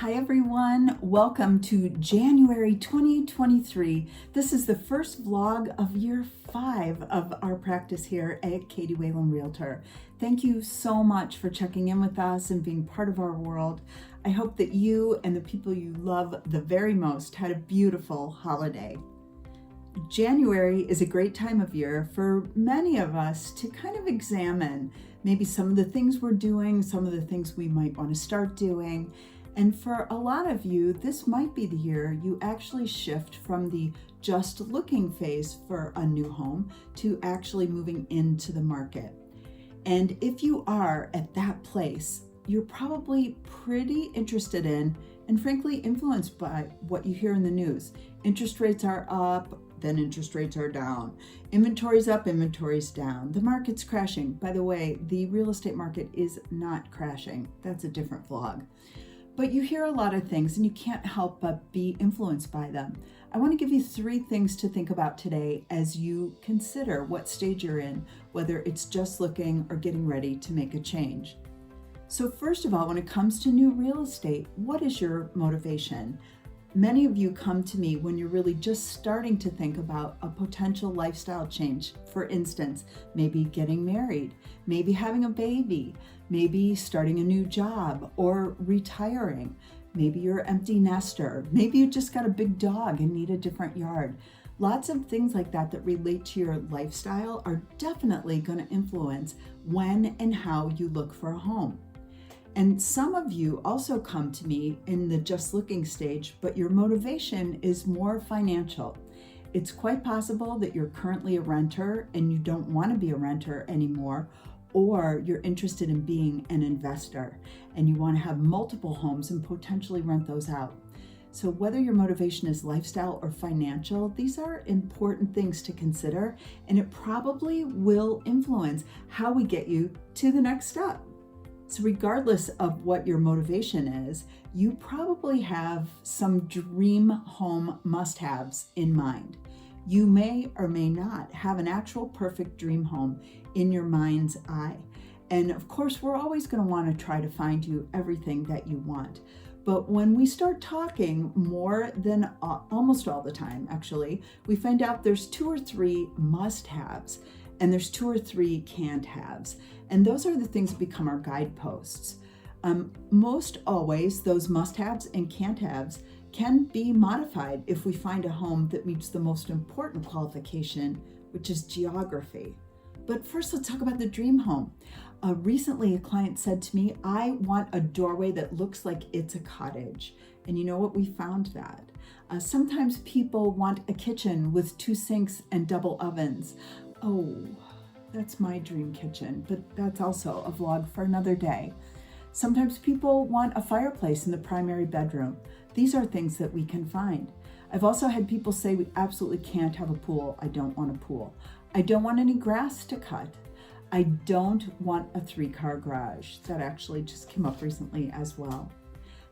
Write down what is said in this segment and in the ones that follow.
Hi everyone, welcome to January 2023. This is the first vlog of year 5 of our practice here at Katie Whalen Realtor. Thank you so much for checking in with us and being part of our world. I hope that you and the people you love the very most had a beautiful holiday. January is a great time of year for many of us to kind of examine maybe some of the things we're doing, some of the things we might want to start doing. And for a lot of you, this might be the year you actually shift from the just looking phase for a new home to actually moving into the market. And if you are at that place, you're probably pretty interested in and frankly influenced by what you hear in the news. Interest rates are up, then interest rates are down. Inventory's up, inventory's down. The market's crashing. By the way, the real estate market is not crashing. That's a different vlog. But you hear a lot of things and you can't help but be influenced by them. I want to give you 3 things to think about today as you consider what stage you're in, whether it's just looking or getting ready to make a change. So first of all, when it comes to new real estate, what is your motivation? Many of you come to me when you're really just starting to think about a potential lifestyle change. For instance, maybe getting married, maybe having a baby, maybe starting a new job or retiring. Maybe you're an empty nester. Maybe you just got a big dog and need a different yard. Lots of things like that that relate to your lifestyle are definitely going to influence when and how you look for a home. And some of you also come to me in the just looking stage, but your motivation is more financial. It's quite possible that you're currently a renter and you don't want to be a renter anymore, or you're interested in being an investor and you want to have multiple homes and potentially rent those out. So whether your motivation is lifestyle or financial, these are important things to consider, and it probably will influence how we get you to the next step. So regardless of what your motivation is, you probably have some dream home must-haves in mind. You may or may not have an actual perfect dream home in your mind's eye. And of course, we're always going to want to try to find you everything that you want. But when we start talking more than almost all the time, actually, we find out there's 2 or 3 must-haves. And there's 2 or 3 can't haves. And those are the things that become our guideposts. Most always, those must-haves and can't haves can be modified if we find a home that meets the most important qualification, which is geography. But first, let's talk about the dream home. Recently, a client said to me, I want a doorway that looks like it's a cottage. And you know what? We found that. Sometimes people want a kitchen with 2 sinks and double ovens. Oh, that's my dream kitchen, but that's also a vlog for another day. Sometimes people want a fireplace in the primary bedroom. These are things that we can find. I've also had people say we absolutely can't have a pool. I don't want a pool. I don't want any grass to cut. I don't want a 3-car garage. That actually just came up recently as well.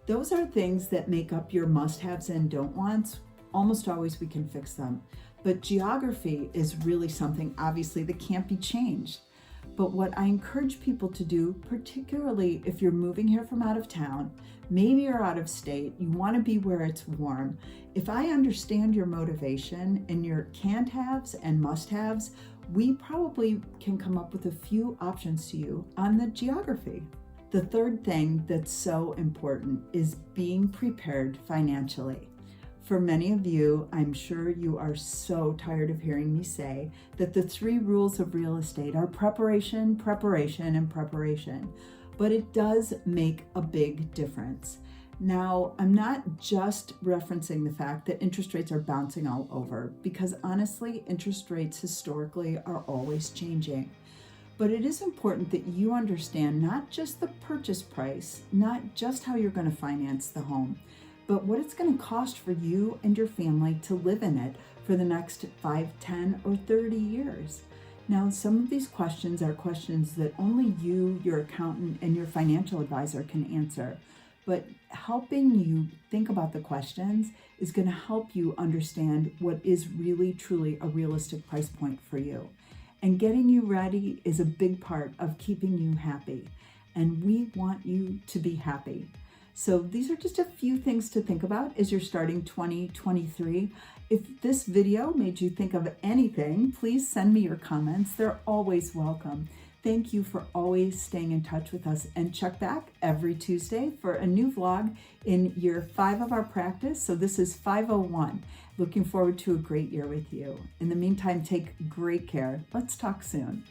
Those are things that make up your must-haves and don't wants. Almost always we can fix them. But geography is really something, obviously, that can't be changed. But what I encourage people to do, particularly if you're moving here from out of town, maybe you're out of state, you want to be where it's warm. If I understand your motivation and your can't haves and must haves, we probably can come up with a few options to you on the geography. The third thing that's so important is being prepared financially. For many of you, I'm sure you are so tired of hearing me say that the 3 rules of real estate are preparation, preparation, and preparation. But it does make a big difference. Now, I'm not just referencing the fact that interest rates are bouncing all over, because honestly, interest rates historically are always changing. But it is important that you understand not just the purchase price, not just how you're going to finance the home, but what it's going to cost for you and your family to live in it for the next 5, 10, or 30 years. Now, some of these questions are questions that only you, your accountant, and your financial advisor can answer. But helping you think about the questions is going to help you understand what is really, truly a realistic price point for you. And getting you ready is a big part of keeping you happy. And we want you to be happy. So these are just a few things to think about as you're starting 2023. If this video made you think of anything, please send me your comments. They're always welcome. Thank you for always staying in touch with us, and check back every Tuesday for a new vlog in year 5 of our practice. So this is 501. Looking forward to a great year with you. In the meantime, take great care. Let's talk soon.